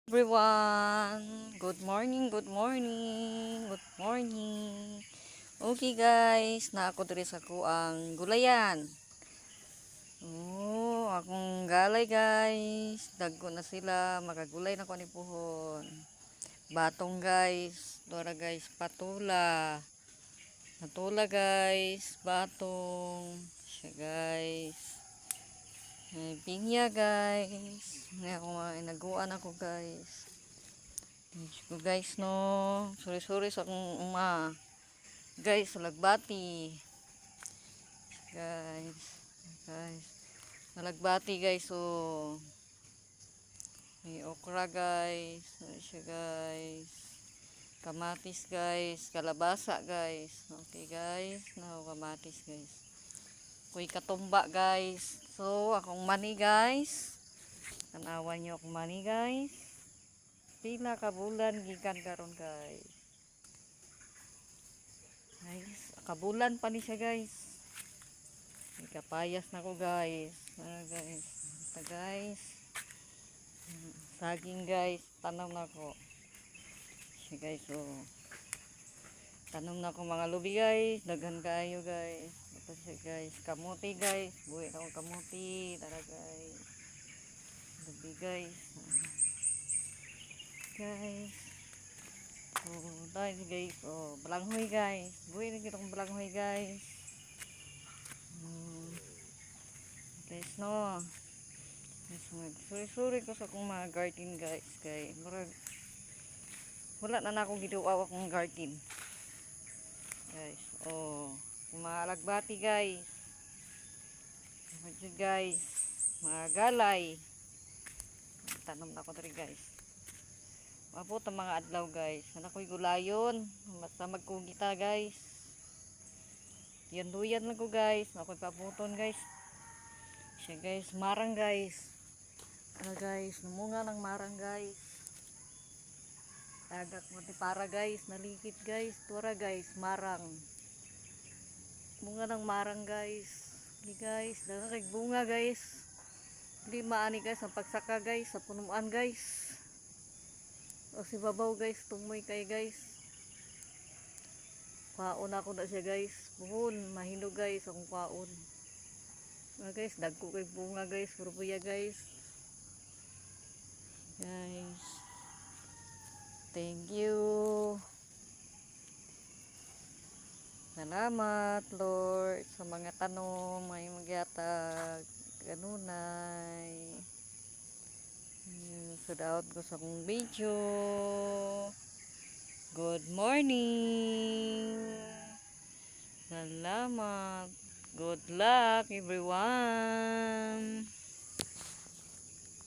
Everyone, good morning, good morning, good morning. Okay guys, na ako diri sa ang gulayan. Oh, akong galay guys. Dagko na sila, magagulay na ko ni puhon. Batong guys, dora guys, patula. Patula guys, batong. Siya guys. Pinya guys. Naguan ako guys. Ko guys no, sorry sa akong guys, lagbati. Guys, guys. Nalagbati guys, so may okra guys, ano siya guys. Kamatis guys, kalabasa guys. Okay guys, no kamatis guys. Kuy katumba guys. So, akong mani guys. Tanawan niyo akong mani guys. Pila ka bulan gikan karon guys. Guys, kabulan pa ni siya guys. May kapayas na ko guys. Guys. Ito guys. Saging guys, tanong na ko. Siya guys, oh. Tanong na ko mga lubi guys, daghan kayo guys. Ito siya guys, kamuti guys. Buhay na ko kamuti, tara guys. Lubi guys. Guys. Oh, guys guys, oh, balanghoy guys. Buhay na kitong balanghoy guys. Guys no. Guys, suri ko sa akong mga garden guys. Kay murag wala na akong giduaw akong garden. Guys, oh, mga alagbati guys. Guys, mga galay. Tanom na ako diri guys. Mabot ang mga adlaw guys. Ako'y gulayon. Basta magkugita guys. Yan lang ko guys. Ako'y pabuton guys. Siya guys. Marang guys. Guys. Namunga ng marang guys. Tagak mati para guys. Nalikit guys. Tura guys. Marang. Bunga ng marang guys. Hindi guys. Dagang bunga guys. Hindi maani guys. Ang pagsaka guys. Sa punuan guys. O si babaw guys, tumoy kay guys. Kwaon ako na siya guys. Buhon, mahinog guys akong kwaon. Guys, dagko kay bunga guys, puro buya guys. Guys. Thank you. Salamat Lord sa mga tanong, may magyatag. Ganunay. Sudaot ko sa akong video. Good morning. Salamat. Good luck everyone.